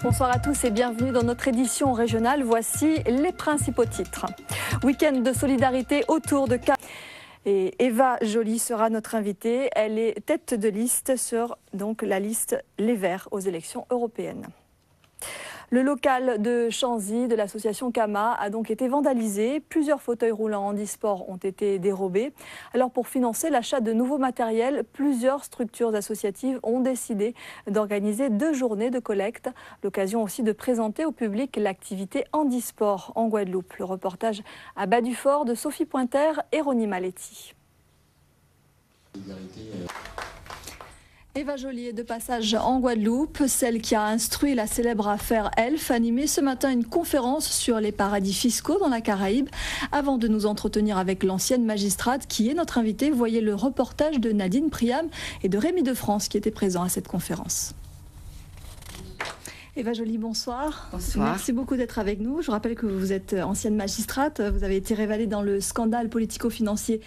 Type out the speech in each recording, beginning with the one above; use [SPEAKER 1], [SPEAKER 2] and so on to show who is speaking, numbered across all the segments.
[SPEAKER 1] Bonsoir à tous et bienvenue dans notre édition régionale. Voici les principaux titres. Week-end de solidarité autour de Car. Et Eva Joly sera notre invitée. Elle est tête de liste sur donc, la liste Les Verts aux élections européennes. Le local de Chanzy de l'association Kama a donc été vandalisé. Plusieurs fauteuils roulants handisport ont été dérobés. Alors pour financer l'achat de nouveaux matériels, plusieurs structures associatives ont décidé d'organiser 2 journées de collecte. L'occasion aussi de présenter au public l'activité handisport en Guadeloupe. Le reportage à Bas-du-Fort de Sophie Pointer et Ronnie Maletti. Eva Joly est de passage en Guadeloupe, celle qui a instruit la célèbre affaire Elf, animé ce matin une conférence sur les paradis fiscaux dans la Caraïbe. Avant de nous entretenir avec l'ancienne magistrate qui est notre invitée, voyez le reportage de Nadine Priam et de Rémi de France qui étaient présents à cette conférence. Eva Joly, bonsoir.
[SPEAKER 2] Bonsoir.
[SPEAKER 1] Merci beaucoup d'être avec nous. Je rappelle que vous êtes ancienne magistrate. Vous avez été révélée dans le scandale politico-financier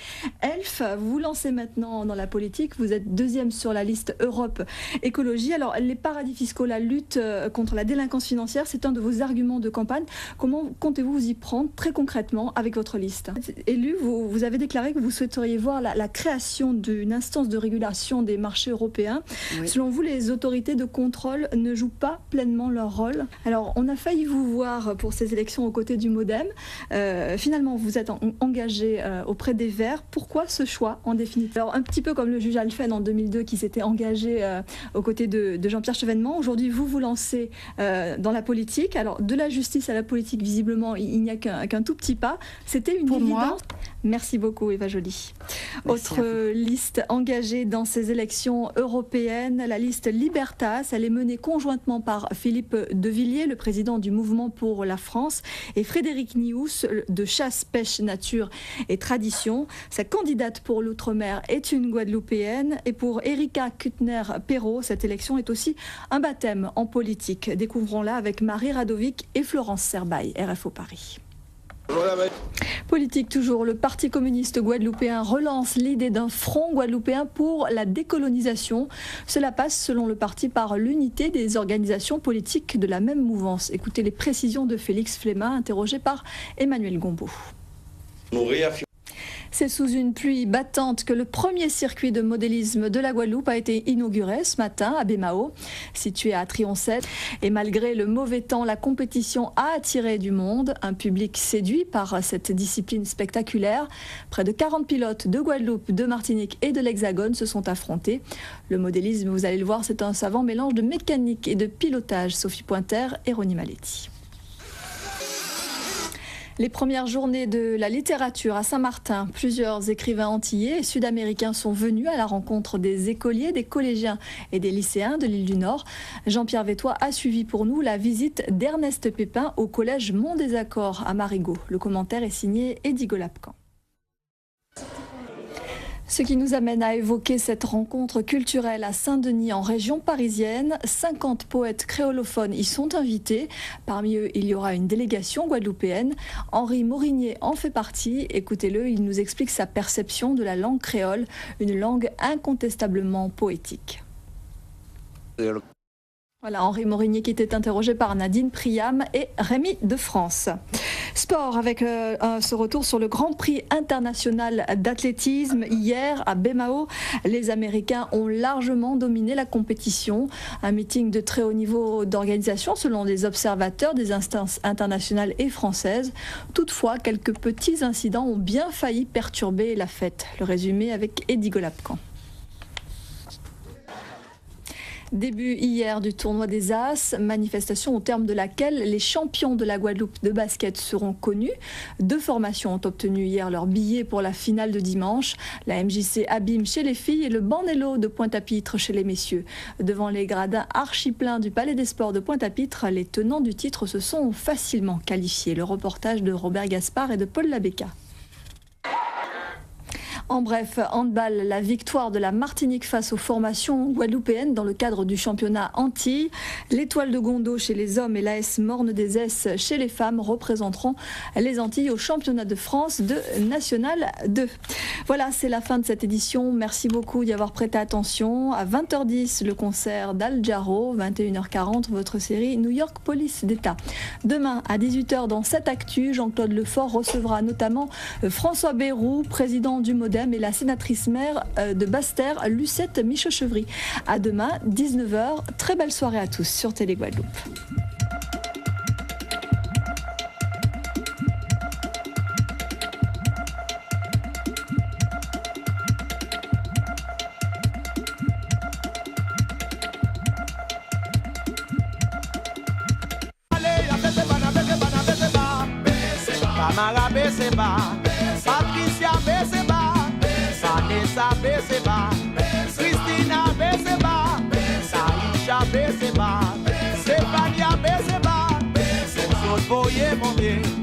[SPEAKER 1] ELF. Vous vous lancez maintenant dans la politique. Vous êtes 2e sur la liste Europe Écologie. Alors, les paradis fiscaux, la lutte contre la délinquance financière, c'est un de vos arguments de campagne. Comment comptez-vous vous y prendre très concrètement avec votre liste ? Élu, vous avez déclaré que vous souhaiteriez voir la création d'une instance de régulation des marchés européens. Oui. Selon vous, les autorités de contrôle ne jouent pas pleinement leur rôle. Alors, on a failli vous voir pour ces élections aux côtés du MoDem. Finalement, vous êtes engagé auprès des Verts. Pourquoi ce choix en définitive ? Alors, un petit peu comme le juge Alphen en 2002 qui s'était engagé aux côtés de Jean-Pierre Chevènement. Aujourd'hui, vous vous lancez dans la politique. Alors, de la justice à la politique, visiblement, il n'y a qu'un tout petit pas. C'était une
[SPEAKER 2] pour
[SPEAKER 1] évidence.
[SPEAKER 2] Moi.
[SPEAKER 1] Merci beaucoup, Eva Joly.
[SPEAKER 2] Merci.
[SPEAKER 1] Autre liste engagée dans ces élections européennes, la liste Libertas. Elle est menée conjointement par Philippe Devilliers, le président du Mouvement pour la France, et Frédéric Nious de Chasse, Pêche, Nature et Tradition. Sa candidate pour l'Outre-mer est une Guadeloupéenne. Et pour Erika Kuttner-Perrault, cette élection est aussi un baptême en politique. Découvrons-la avec Marie Radovic et Florence Serbaille, RFO Paris. Politique toujours, le Parti communiste guadeloupéen relance l'idée d'un front guadeloupéen pour la décolonisation. Cela passe, selon le parti, par l'unité des organisations politiques de la même mouvance. Écoutez les précisions de Félix Fléma, interrogé par Emmanuel Gombeau. C'est sous une pluie battante que le premier circuit de modélisme de la Guadeloupe a été inauguré ce matin à Bémao, situé à Trioncet. Et malgré le mauvais temps, la compétition a attiré du monde, un public séduit par cette discipline spectaculaire. Près de 40 pilotes de Guadeloupe, de Martinique et de l'Hexagone se sont affrontés. Le modélisme, vous allez le voir, c'est un savant mélange de mécanique et de pilotage. Sophie Pointer et Ronnie Maletti. Les premières journées de la littérature à Saint-Martin, plusieurs écrivains antillais et sud-américains sont venus à la rencontre des écoliers, des collégiens et des lycéens de l'île du Nord. Jean-Pierre Vétois a suivi pour nous la visite d'Ernest Pépin au collège Mont des Accords à Marigot. Le commentaire est signé Eddy Golapcan. Ce qui nous amène à évoquer cette rencontre culturelle à Saint-Denis en région parisienne. 50 poètes créolophones y sont invités. Parmi eux, il y aura une délégation guadeloupéenne. Henri Morinier en fait partie. Écoutez-le, il nous explique sa perception de la langue créole, une langue incontestablement poétique. Voilà, Henri Morinier qui était interrogé par Nadine Priam et Rémi de France. Sport avec ce retour sur le Grand Prix international d'athlétisme. Hier à Bémao, les Américains ont largement dominé la compétition. Un meeting de très haut niveau d'organisation selon les observateurs des instances internationales et françaises. Toutefois, quelques petits incidents ont bien failli perturber la fête. Le résumé avec Eddy Golapcan. Début hier du tournoi des As, manifestation au terme de laquelle les champions de la Guadeloupe de basket seront connus. 2 formations ont obtenu hier leur billet pour la finale de dimanche. La MJC Abîme chez les filles et le Bandello de Pointe-à-Pitre chez les messieurs. Devant les gradins archi-pleins du Palais des Sports de Pointe-à-Pitre, les tenants du titre se sont facilement qualifiés. Le reportage de Robert Gaspard et de Paul Labéca. En bref, handball, la victoire de la Martinique face aux formations guadeloupéennes dans le cadre du championnat Antilles. L'Étoile de Gondo chez les hommes et l'AS Morne des S chez les femmes représenteront les Antilles au championnat de France de National 2. Voilà, c'est la fin de cette édition. Merci beaucoup d'y avoir prêté attention. À 20h10, le concert d'Al Jarreau, 21h40, votre série New York Police d'État. Demain, à 18h, dans cette actu, Jean-Claude Lefort recevra notamment François Bayrou, président du MoDem, et la sénatrice maire de Basse-Terre, Lucette Michaud-Chevry. À demain, 19h. Très belle soirée à tous sur Télé Guadeloupe.
[SPEAKER 2] Tamara Beseba, Patricia Beseba, Vanessa Beseba, Christina Beseba, Saïcha Beseba, Stefania Beseba, c'est son voyer mon Dieu.